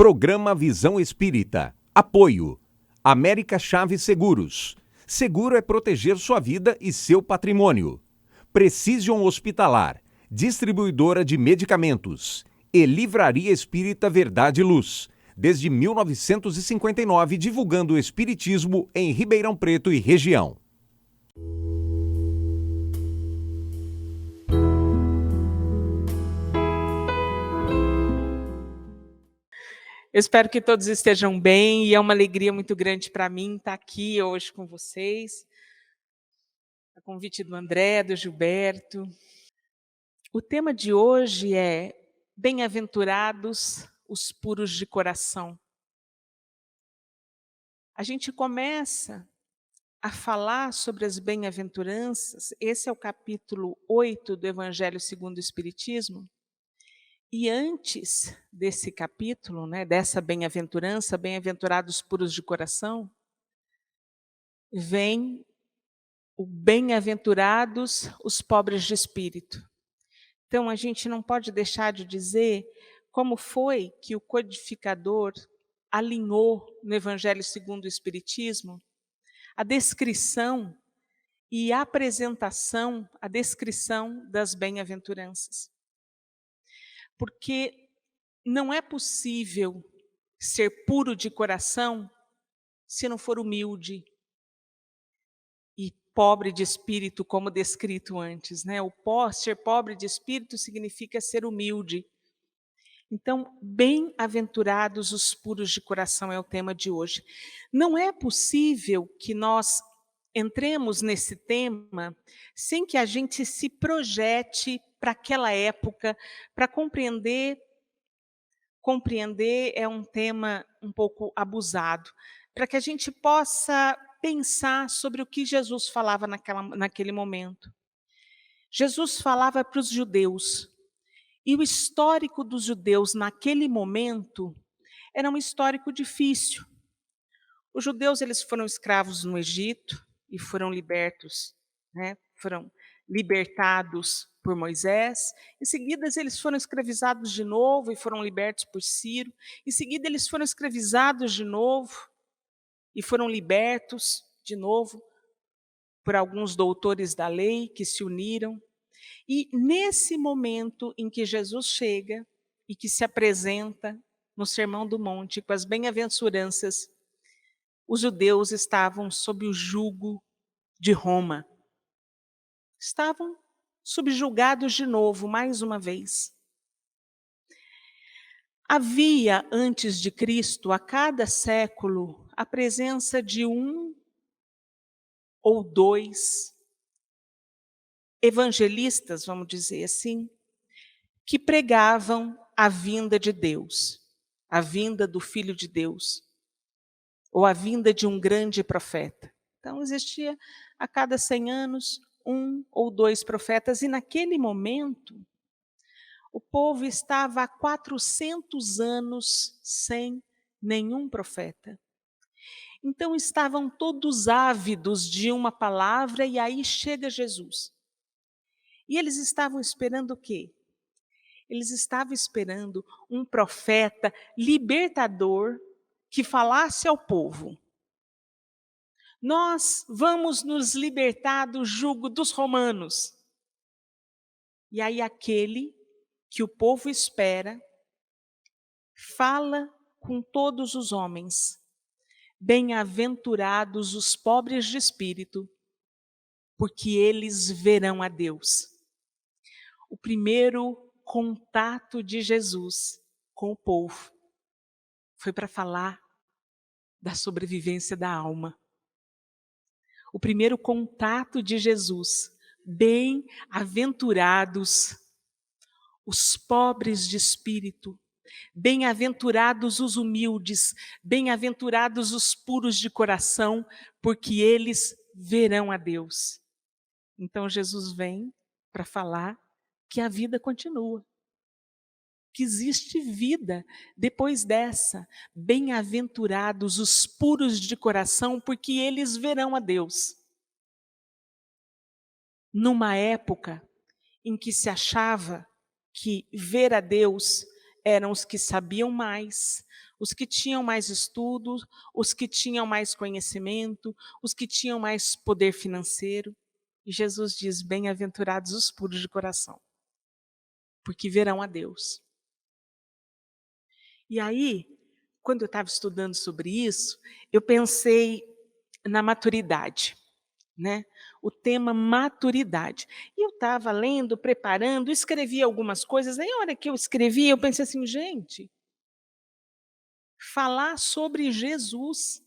Programa Visão Espírita. Apoio. América Chaves Seguros. Seguro é proteger sua vida e seu patrimônio. Precision Hospitalar. Distribuidora de medicamentos. E Livraria Espírita Verdade e Luz. Desde 1959, divulgando o espiritismo em Ribeirão Preto e região. Eu espero que todos estejam bem e é uma alegria muito grande para mim estar aqui hoje com vocês. A convite do André, do Gilberto. O tema de hoje é Bem-aventurados os puros de coração. A gente começa a falar sobre as bem-aventuranças, esse é o capítulo 8 do Evangelho segundo o Espiritismo, e antes desse capítulo, dessa bem-aventurança, bem-aventurados puros de coração, vem o bem-aventurados os pobres de espírito. Então, a gente não pode deixar de dizer como foi que o codificador alinhou no Evangelho segundo o Espiritismo a descrição e a apresentação, a descrição das bem-aventuranças. Porque não é possível ser puro de coração se não for humilde e pobre de espírito, como descrito antes. Ser pobre de espírito significa ser humilde. Então, bem-aventurados os puros de coração é o tema de hoje. Não é possível que nós entremos nesse tema sem que a gente se projete para aquela época, para compreender. Compreender é um tema um pouco abusado, para que a gente possa pensar sobre o que Jesus falava naquele momento. Jesus falava para os judeus, e o histórico dos judeus naquele momento era um histórico difícil. Os judeus eles foram escravos no Egito e foram libertos, foram libertados por Moisés. Em seguida, eles foram escravizados de novo e foram libertos por Ciro. Em seguida, eles foram escravizados de novo e foram libertos de novo por alguns doutores da lei que se uniram. E nesse momento em que Jesus chega e que se apresenta no Sermão do Monte com as bem-aventuranças, os judeus estavam sob o jugo de Roma. Estavam subjugados de novo, mais uma vez. Havia, antes de Cristo, a cada século, a presença de um ou dois evangelistas, vamos dizer assim, que pregavam a vinda de Deus, a vinda do Filho de Deus, ou a vinda de um grande profeta. Então, existia a cada 100 anos um ou dois profetas, e naquele momento, o povo estava há 400 anos sem nenhum profeta. Então, estavam todos ávidos de uma palavra, e aí chega Jesus. E eles estavam esperando o quê? Eles estavam esperando um profeta libertador que falasse ao povo: nós vamos nos libertar do jugo dos romanos. E aí aquele que o povo espera fala com todos os homens: bem-aventurados os pobres de espírito, porque eles verão a Deus. O primeiro contato de Jesus com o povo foi para falar da sobrevivência da alma. O primeiro contato de Jesus: bem-aventurados os pobres de espírito, bem-aventurados os humildes, bem-aventurados os puros de coração, porque eles verão a Deus. Então Jesus vem para falar que a vida continua, que existe vida depois dessa. Bem-aventurados os puros de coração, porque eles verão a Deus. Numa época em que se achava que ver a Deus eram os que sabiam mais, os que tinham mais estudos, os que tinham mais conhecimento, os que tinham mais poder financeiro. E Jesus diz: bem-aventurados os puros de coração, porque verão a Deus. E aí, quando eu estava estudando sobre isso, eu pensei na maturidade, né? O tema maturidade. E eu estava lendo, preparando, escrevi algumas coisas. Aí, a hora que eu escrevi, eu pensei assim, gente, falar sobre Jesus.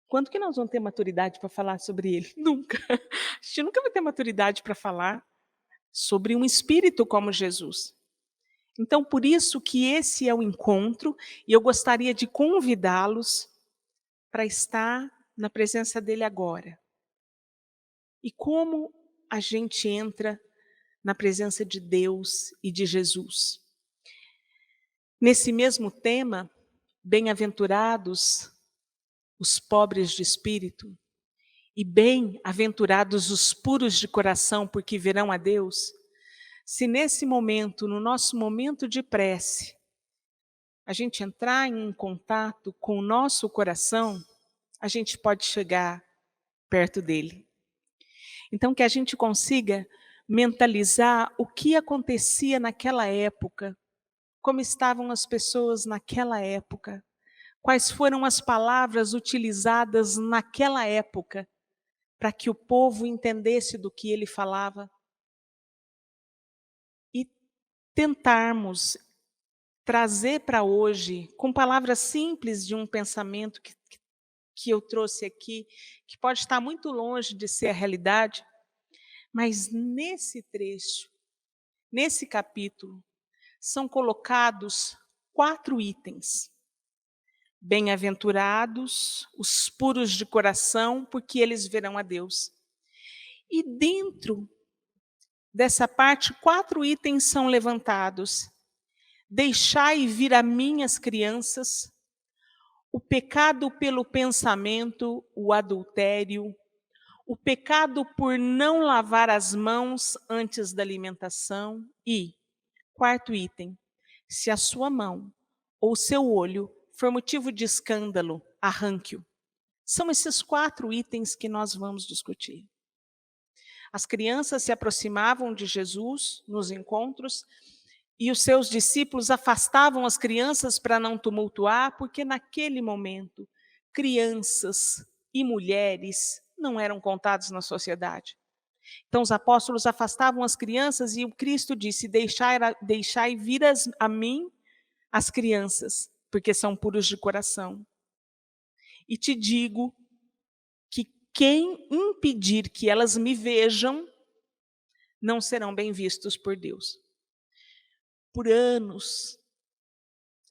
Quando que nós vamos ter maturidade para falar sobre ele? Nunca. A gente nunca vai ter maturidade para falar sobre um espírito como Jesus. Então, por isso que esse é o encontro, e eu gostaria de convidá-los para estar na presença dele agora. E como a gente entra na presença de Deus e de Jesus? Nesse mesmo tema, bem-aventurados os pobres de espírito, e bem-aventurados os puros de coração, porque verão a Deus. Se nesse momento, no nosso momento de prece, a gente entrar em contato com o nosso coração, a gente pode chegar perto dele. Então, que a gente consiga mentalizar o que acontecia naquela época, como estavam as pessoas naquela época, quais foram as palavras utilizadas naquela época para que o povo entendesse do que ele falava e tentarmos trazer para hoje, com palavras simples de um pensamento que eu trouxe aqui, que pode estar muito longe de ser a realidade, mas nesse trecho, nesse capítulo, são colocados 4 itens. Bem-aventurados os puros de coração, porque eles verão a Deus. E dentro dessa parte, 4 itens são levantados. Deixai vir a mim as crianças, o pecado pelo pensamento, o adultério, o pecado por não lavar as mãos antes da alimentação e, 4º item, se a sua mão ou seu olho for motivo de escândalo, arranque-o. São esses 4 itens que nós vamos discutir. As crianças se aproximavam de Jesus nos encontros e os seus discípulos afastavam as crianças para não tumultuar, porque naquele momento, crianças e mulheres não eram contados na sociedade. Então os apóstolos afastavam as crianças e o Cristo disse: deixai vir a mim as crianças, porque são puros de coração. E te digo que quem impedir que elas me vejam, não serão bem vistos por Deus. Por anos,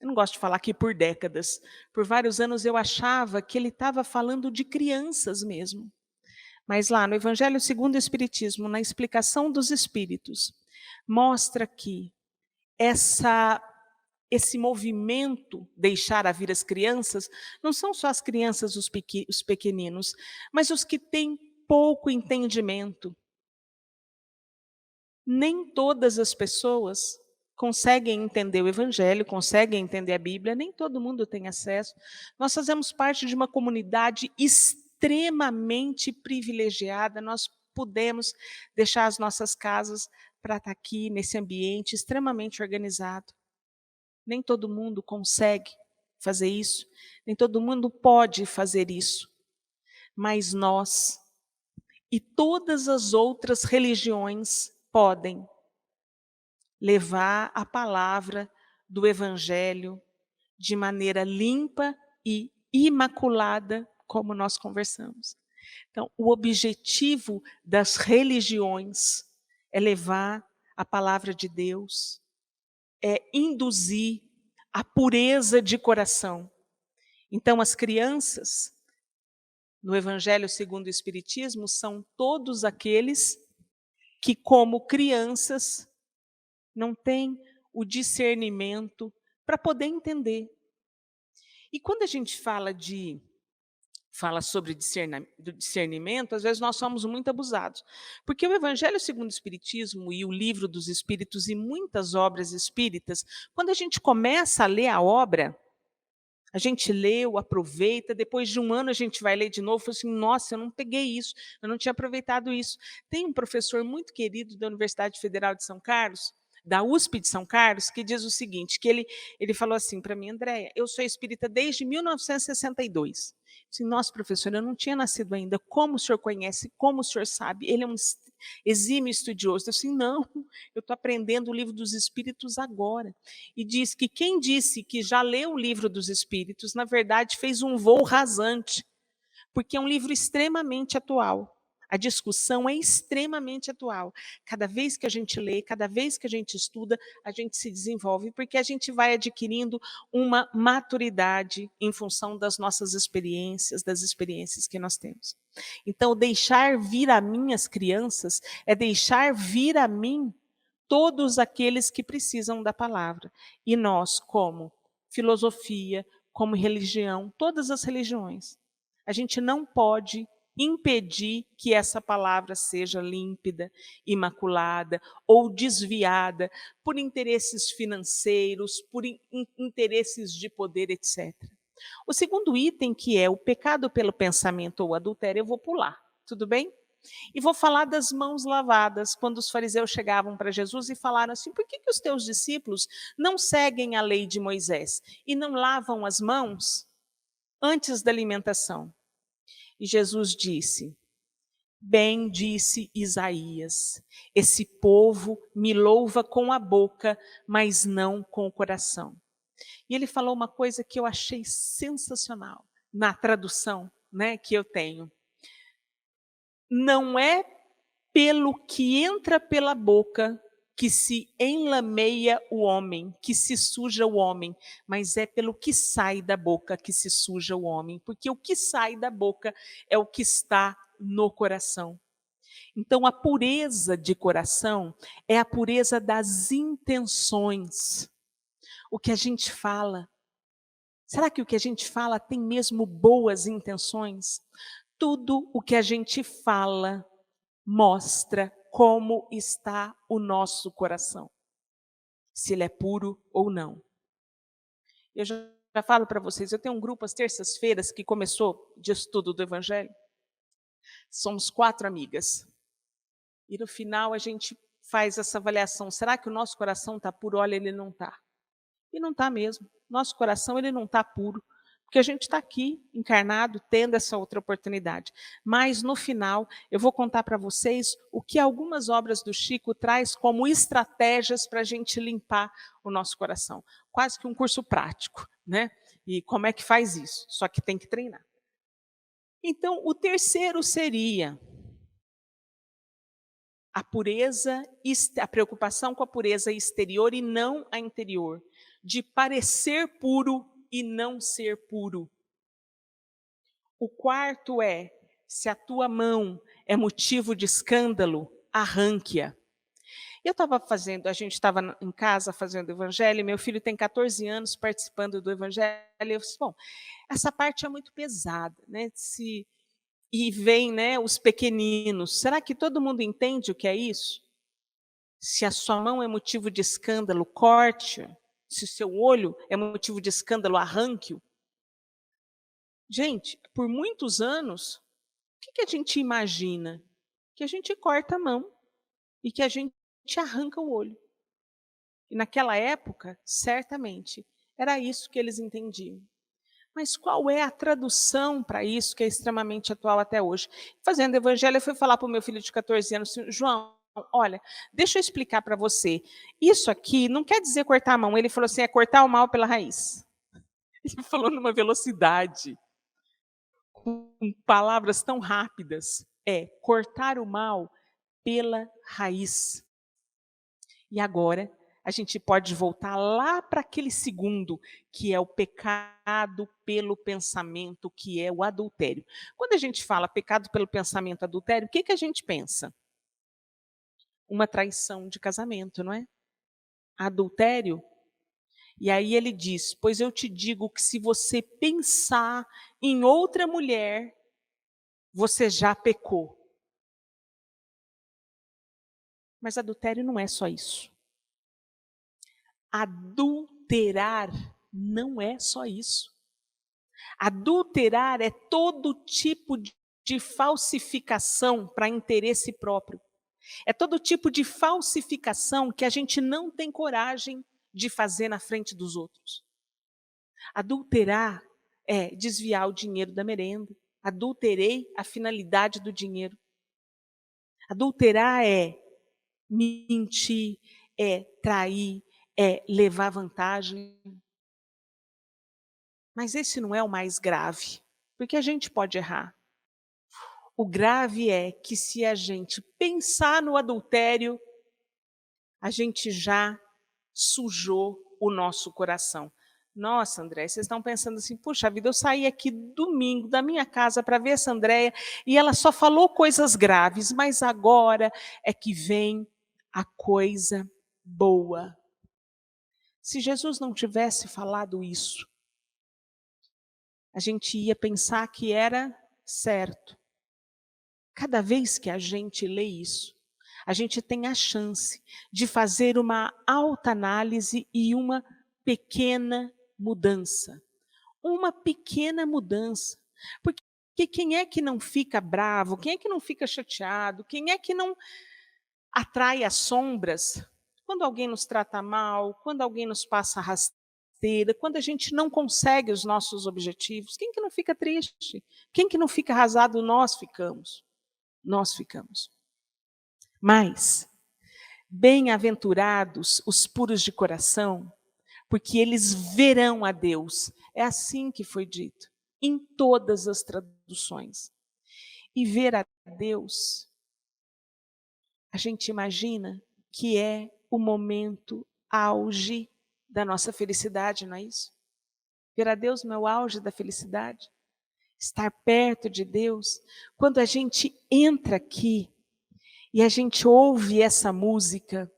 eu não gosto de falar aqui por décadas, por vários anos eu achava que ele estava falando de crianças mesmo. Mas lá no Evangelho segundo o Espiritismo, na explicação dos Espíritos, mostra que esse movimento deixar a vir as crianças, não são só as crianças, os pequeninos, mas os que têm pouco entendimento. Nem todas as pessoas conseguem entender o Evangelho, conseguem entender a Bíblia, nem todo mundo tem acesso. Nós fazemos parte de uma comunidade extremamente privilegiada, nós podemos deixar as nossas casas para estar aqui nesse ambiente extremamente organizado. Nem todo mundo consegue fazer isso, nem todo mundo pode fazer isso, mas nós e todas as outras religiões podem levar a palavra do Evangelho de maneira limpa e imaculada, como nós conversamos. Então, o objetivo das religiões é levar a palavra de Deus, é induzir a pureza de coração. Então, as crianças, no Evangelho segundo o Espiritismo, são todos aqueles que, como crianças, não têm o discernimento para poder entender. E quando a gente fala de fala sobre do discernimento, às vezes nós somos muito abusados. Porque o Evangelho segundo o Espiritismo e o Livro dos Espíritos e muitas obras espíritas, quando a gente começa a ler a obra, a gente leu, aproveita, depois de um ano a gente vai ler de novo, fala assim, nossa, eu não peguei isso, eu não tinha aproveitado isso. Tem um professor muito querido da Universidade Federal de São Carlos, da USP de São Carlos, que diz o seguinte, que ele falou assim para mim, Andréia, eu sou espírita desde 1962. Assim, nossa, professor, eu não tinha nascido ainda, como o senhor conhece, como o senhor sabe? Ele é um exímio estudioso. Eu assim, não, eu estou aprendendo o livro dos Espíritos agora. E diz que quem disse que já leu o livro dos Espíritos, na verdade, fez um voo rasante, porque é um livro extremamente atual. A discussão é extremamente atual. Cada vez que a gente lê, cada vez que a gente estuda, a gente se desenvolve, porque a gente vai adquirindo uma maturidade em função das nossas experiências, das experiências que nós temos. Então, deixar vir a mim as crianças é deixar vir a mim todos aqueles que precisam da palavra. E nós, como filosofia, como religião, todas as religiões, a gente não pode impedir que essa palavra seja límpida, imaculada ou desviada por interesses financeiros, por interesses de poder, etc. O segundo item, que é o pecado pelo pensamento ou adultério, eu vou pular, tudo bem? E vou falar das mãos lavadas, quando os fariseus chegavam para Jesus e falaram assim, por que os teus discípulos não seguem a lei de Moisés e não lavam as mãos antes da alimentação? E Jesus disse, bem disse Isaías, esse povo me louva com a boca, mas não com o coração. E ele falou uma coisa que eu achei sensacional, na tradução, né, que eu tenho. Não é pelo que entra pela boca que se enlameia o homem, que se suja o homem, mas é pelo que sai da boca que se suja o homem, porque o que sai da boca é o que está no coração. Então, a pureza de coração é a pureza das intenções. O que a gente fala. Será que o que a gente fala tem mesmo boas intenções? Tudo o que a gente fala mostra como está o nosso coração, se ele é puro ou não. Eu já falo para vocês, eu tenho um grupo às terças-feiras que começou de estudo do Evangelho. Somos 4 amigas. E no final a gente faz essa avaliação, será que o nosso coração está puro? Olha, ele não está. E não está mesmo. Nosso coração ele não está puro. Porque a gente está aqui, encarnado, tendo essa outra oportunidade. Mas, no final, eu vou contar para vocês o que algumas obras do Chico traz como estratégias para a gente limpar o nosso coração. Quase que um curso prático, né? E como é que faz isso? Só que tem que treinar. Então, o terceiro seria a pureza, a preocupação com a pureza exterior e não a interior. De parecer puro e não ser puro. O quarto é, se a tua mão é motivo de escândalo, arranque-a. A gente estava em casa fazendo o evangelho, meu filho tem 14 anos participando do evangelho, eu disse, bom, essa parte é muito pesada, né? E vem, né, os pequeninos, será que todo mundo entende o que é isso? Se a sua mão é motivo de escândalo, corte-a. Se o seu olho é motivo de escândalo, arranque-o. Gente, por muitos anos, o que a gente imagina? Que a gente corta a mão e que a gente arranca o olho. E naquela época, certamente, era isso que eles entendiam. Mas qual é a tradução para isso que é extremamente atual até hoje? Fazendo evangelho, eu fui falar para o meu filho de 14 anos, assim, João, olha, deixa eu explicar para você. Isso aqui não quer dizer cortar a mão. Ele falou assim, é cortar o mal pela raiz. Ele falou numa velocidade, com palavras tão rápidas. É cortar o mal pela raiz. E agora, a gente pode voltar lá para aquele segundo, que é o pecado pelo pensamento, que é o adultério. Quando a gente fala pecado pelo pensamento, adultério, o que a gente pensa? Uma traição de casamento, não é? Adultério. E aí ele diz: pois eu te digo que se você pensar em outra mulher, você já pecou. Mas adultério não é só isso. Adulterar não é só isso. Adulterar é todo tipo de falsificação para interesse próprio. É todo tipo de falsificação que a gente não tem coragem de fazer na frente dos outros. Adulterar é desviar o dinheiro da merenda. Adulterei a finalidade do dinheiro. Adulterar é mentir, é trair, é levar vantagem. Mas esse não é o mais grave, porque a gente pode errar. O grave é que se a gente pensar no adultério, a gente já sujou o nosso coração. Nossa, André, vocês estão pensando assim, puxa vida, eu saí aqui domingo da minha casa para ver essa Andréia e ela só falou coisas graves, mas agora é que vem a coisa boa. Se Jesus não tivesse falado isso, a gente ia pensar que era certo. Cada vez que a gente lê isso, a gente tem a chance de fazer uma autoanálise e uma pequena mudança. Uma pequena mudança. Porque quem é que não fica bravo? Quem é que não fica chateado? Quem é que não atrai as sombras quando alguém nos trata mal, quando alguém nos passa rasteira, quando a gente não consegue os nossos objetivos? Quem que não fica triste? Quem que não fica arrasado? Nós ficamos. Nós ficamos. Mas, bem-aventurados os puros de coração, porque eles verão a Deus. É assim que foi dito, em todas as traduções. E ver a Deus, a gente imagina que é o momento auge da nossa felicidade, não é isso? Ver a Deus não é o auge da felicidade? Estar perto de Deus, quando a gente entra aqui e a gente ouve essa música,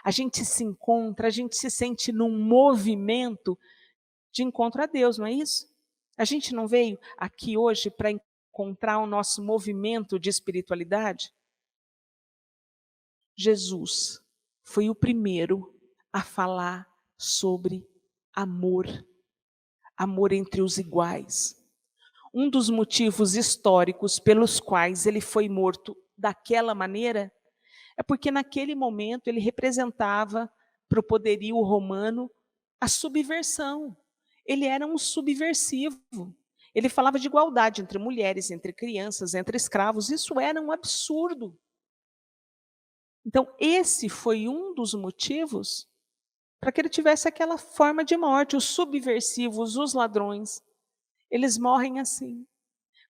a gente se encontra, a gente se sente num movimento de encontro a Deus, não é isso? A gente não veio aqui hoje para encontrar o nosso movimento de espiritualidade? Jesus foi o primeiro a falar sobre amor, amor entre os iguais. Um dos motivos históricos pelos quais ele foi morto daquela maneira é porque naquele momento ele representava para o poderio romano a subversão. Ele era um subversivo. Ele falava de igualdade entre mulheres, entre crianças, entre escravos. Isso era um absurdo. Então, esse foi um dos motivos para que ele tivesse aquela forma de morte. Os subversivos, os ladrões, eles morrem assim.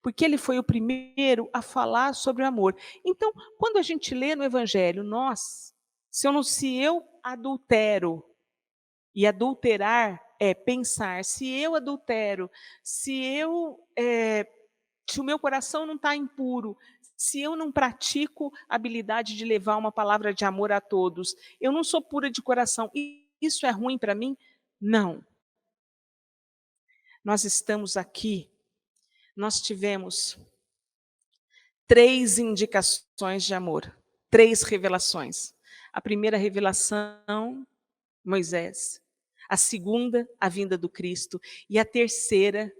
Porque ele foi o primeiro a falar sobre o amor. Então, quando a gente lê no Evangelho, se eu adultero, e adulterar é pensar, se eu adultero, se o meu coração não está impuro, se eu não pratico a habilidade de levar uma palavra de amor a todos, eu não sou pura de coração, e isso é ruim para mim? Não. Nós estamos aqui, nós tivemos 3 indicações de amor, 3 revelações. A primeira revelação, Moisés. A segunda, a vinda do Cristo. E a terceira,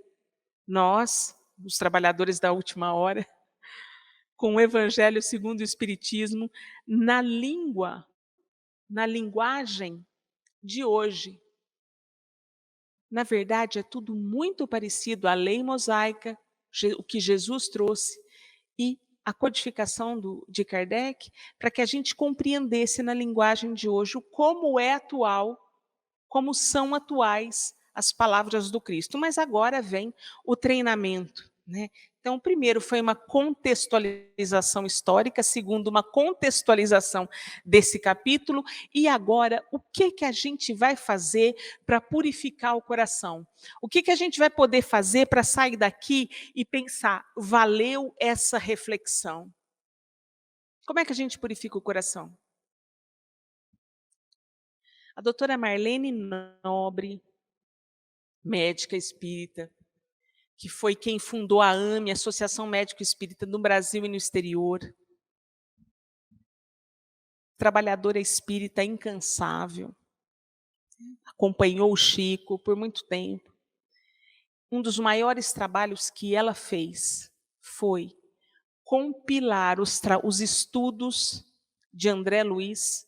nós, os trabalhadores da última hora, com o Evangelho segundo o Espiritismo, na linguagem de hoje. Na verdade, é tudo muito parecido à lei mosaica, o que Jesus trouxe, e a codificação de Kardec, para que a gente compreendesse na linguagem de hoje como é atual, como são atuais as palavras do Cristo. Mas agora vem o treinamento, né? Então, primeiro foi uma contextualização histórica, segundo, uma contextualização desse capítulo, e agora, o que a gente vai fazer para purificar o coração? O que a gente vai poder fazer para sair daqui e pensar, valeu essa reflexão? Como é que a gente purifica o coração? A doutora Marlene Nobre, médica espírita, que foi quem fundou a AME, Associação Médico Espírita no Brasil e no exterior. Trabalhadora espírita incansável. Acompanhou o Chico por muito tempo. Um dos maiores trabalhos que ela fez foi compilar os estudos de André Luiz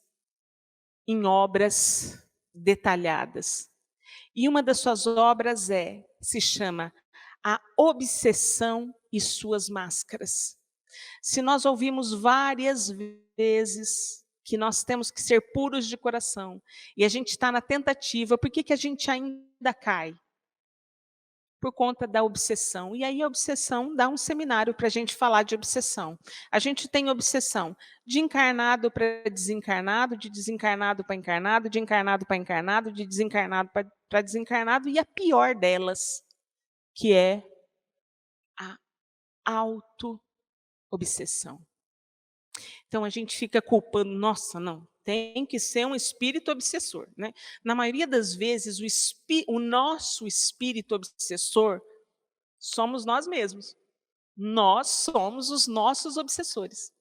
em obras detalhadas. E uma das suas obras se chama A Obsessão e Suas Máscaras. Se nós ouvimos várias vezes que nós temos que ser puros de coração, e a gente está na tentativa, por que a gente ainda cai? Por conta da obsessão. E aí a obsessão dá um seminário para a gente falar de obsessão. A gente tem obsessão de encarnado para desencarnado, de desencarnado para encarnado, de encarnado para encarnado, de desencarnado para desencarnado, e a pior delas, que é a auto-obsessão. Então a gente fica culpando, nossa, não, tem que ser um espírito obsessor, né? Na maioria das vezes, o nosso espírito obsessor somos nós mesmos. Nós somos os nossos obsessores.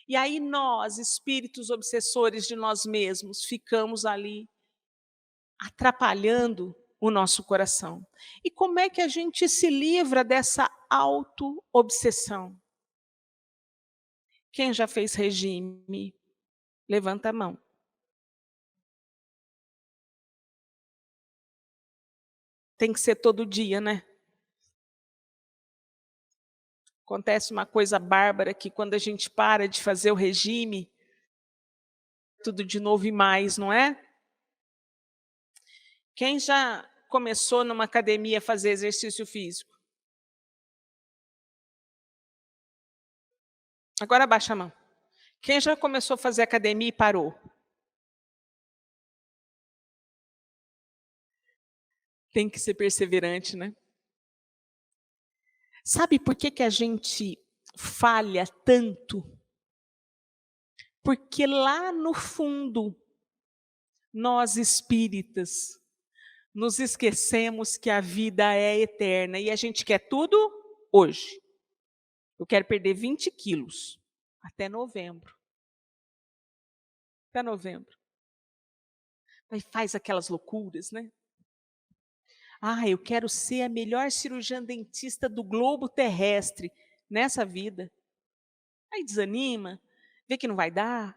E aí nós, espíritos obsessores de nós mesmos, ficamos ali atrapalhando o nosso coração. E como é que a gente se livra dessa auto-obsessão? Quem já fez regime? Levanta a mão. Tem que ser todo dia, né? Acontece uma coisa bárbara que quando a gente para de fazer o regime, tudo de novo e mais, não é? Quem já começou numa academia a fazer exercício físico? Agora abaixa a mão. Quem já começou a fazer academia e parou? Tem que ser perseverante, né? Sabe por que a gente falha tanto? Porque lá no fundo, nós espíritas, nos esquecemos que a vida é eterna e a gente quer tudo hoje. Eu quero perder 20 quilos até novembro. Até novembro. Aí faz aquelas loucuras, né? Ah, eu quero ser a melhor cirurgiã dentista do globo terrestre nessa vida. Aí desanima, vê que não vai dar.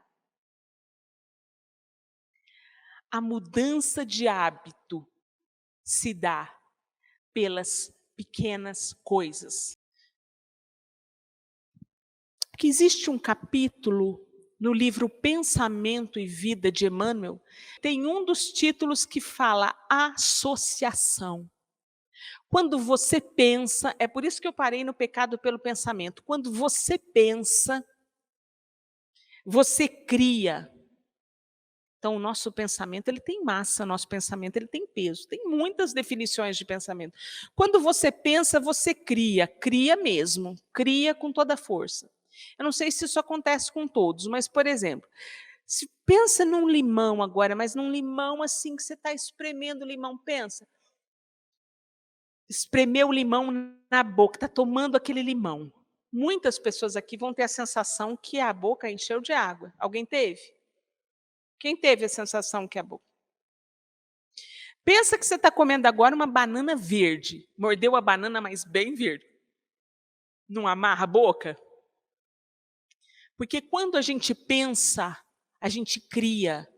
A mudança de hábito se dá pelas pequenas coisas. Porque existe um capítulo no livro Pensamento e Vida de Emmanuel, tem um dos títulos que fala associação. Quando você pensa, é por isso que eu parei no pecado pelo pensamento. Quando você pensa, você cria. Então, o nosso pensamento ele tem massa, nosso pensamento ele tem peso. Tem muitas definições de pensamento. Quando você pensa, você cria. Cria mesmo. Cria com toda a força. Eu não sei se isso acontece com todos, mas, por exemplo, se pensa num limão agora, mas num limão assim que você está espremendo o limão, pensa. Espremer o limão na boca, está tomando aquele limão. Muitas pessoas aqui vão ter a sensação que a boca encheu de água. Alguém teve? Quem teve a sensação que a boca? Pensa que você está comendo agora uma banana verde. Mordeu a banana, mas bem verde. Não amarra a boca? Porque quando a gente pensa, a gente cria.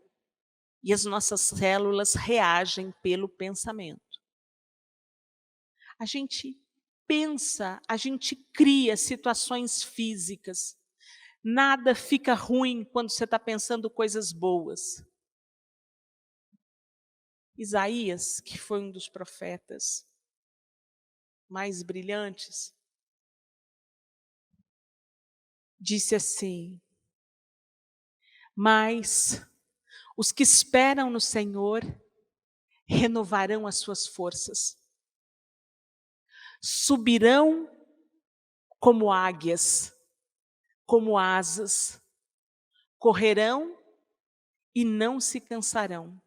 E as nossas células reagem pelo pensamento. A gente pensa, a gente cria situações físicas. Nada fica ruim quando você está pensando coisas boas. Isaías, que foi um dos profetas mais brilhantes, disse assim: mas os que esperam no Senhor renovarão as suas forças, subirão como águias, como asas, correrão e não se cansarão,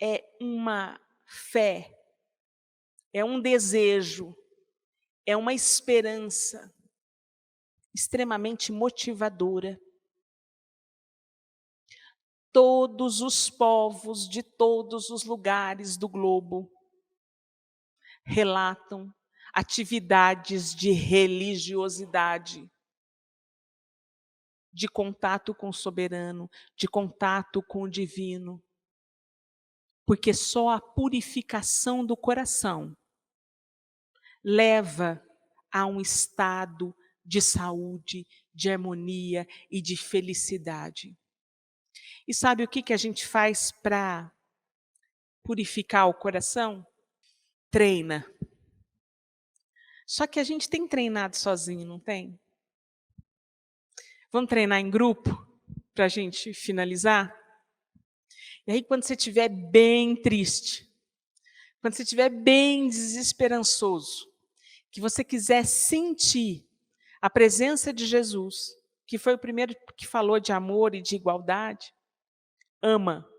é uma fé, é um desejo, é uma esperança extremamente motivadora. Todos os povos de todos os lugares do globo relatam atividades de religiosidade, de contato com o soberano, de contato com o divino, porque só a purificação do coração leva a um estado de saúde, de harmonia e de felicidade. E sabe o que a gente faz para purificar o coração? Treina. Só que a gente tem treinado sozinho, não tem? Vamos treinar em grupo para a gente finalizar? E aí, quando você estiver bem triste, quando você estiver bem desesperançoso, que você quiser sentir a presença de Jesus, que foi o primeiro que falou de amor e de igualdade, ama.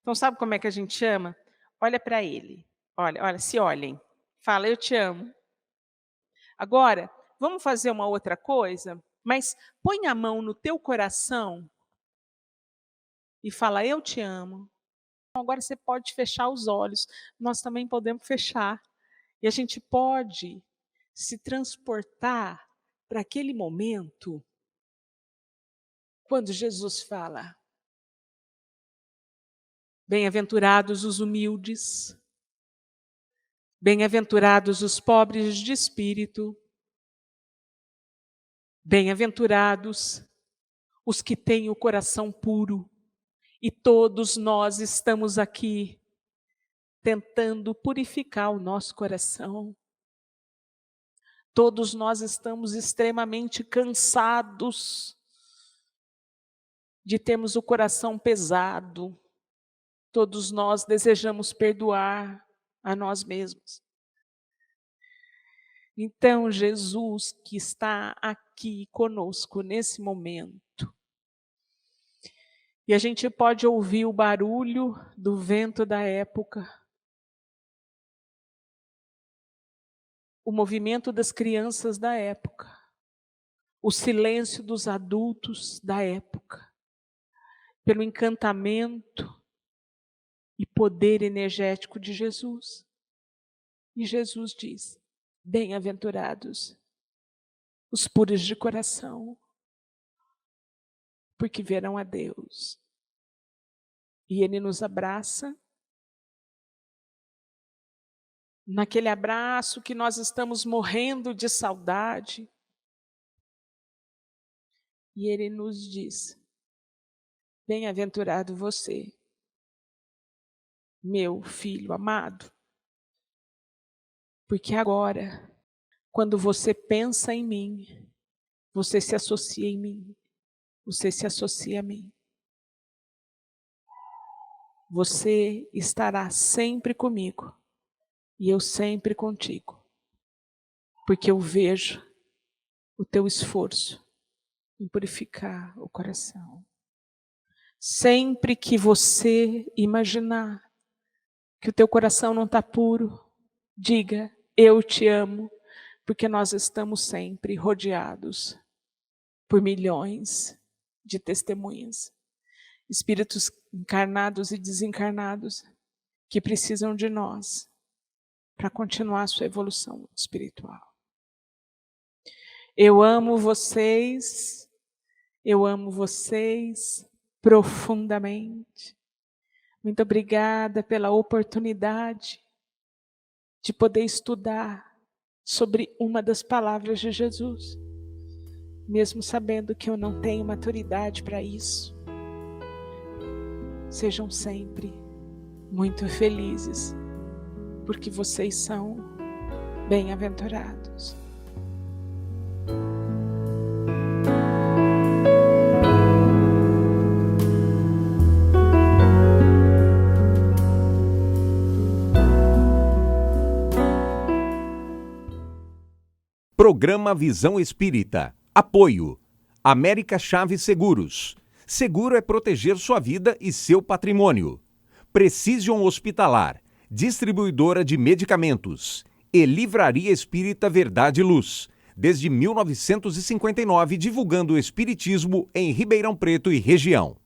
Então, sabe como é que a gente ama? Olha para ele. Olha, se olhem. Fala, eu te amo. Agora, vamos fazer uma outra coisa? Mas põe a mão no teu coração e fala, eu te amo. Agora você pode fechar os olhos. Nós também podemos fechar. E a gente pode se transportar para aquele momento quando Jesus fala, bem-aventurados os humildes, bem-aventurados os pobres de espírito, bem-aventurados os que têm o coração puro. E todos nós estamos aqui tentando purificar o nosso coração. Todos nós estamos extremamente cansados de termos o coração pesado. Todos nós desejamos perdoar a nós mesmos. Então, Jesus, que está aqui conosco nesse momento, e a gente pode ouvir o barulho do vento da época, o movimento das crianças da época, o silêncio dos adultos da época, pelo encantamento e poder energético de Jesus. E Jesus diz, bem-aventurados os puros de coração, porque verão a Deus. E Ele nos abraça, naquele abraço que nós estamos morrendo de saudade. E Ele nos diz, bem-aventurado você, meu filho amado, porque agora, quando você pensa em mim, você se associa em mim, você se associa a mim. Você estará sempre comigo e eu sempre contigo, porque eu vejo o teu esforço em purificar o coração. Sempre que você imaginar que o teu coração não está puro, diga, eu te amo, porque nós estamos sempre rodeados por milhões de testemunhas, espíritos encarnados e desencarnados que precisam de nós para continuar a sua evolução espiritual. Eu amo vocês profundamente. Muito obrigada pela oportunidade de poder estudar sobre uma das palavras de Jesus, mesmo sabendo que eu não tenho maturidade para isso. Sejam sempre muito felizes, porque vocês são bem-aventurados. Programa Visão Espírita. Apoio. América Chaves Seguros. Seguro é proteger sua vida e seu patrimônio. Precision Hospitalar, distribuidora de medicamentos, e Livraria Espírita Verdade e Luz, desde 1959 divulgando o espiritismo em Ribeirão Preto e região.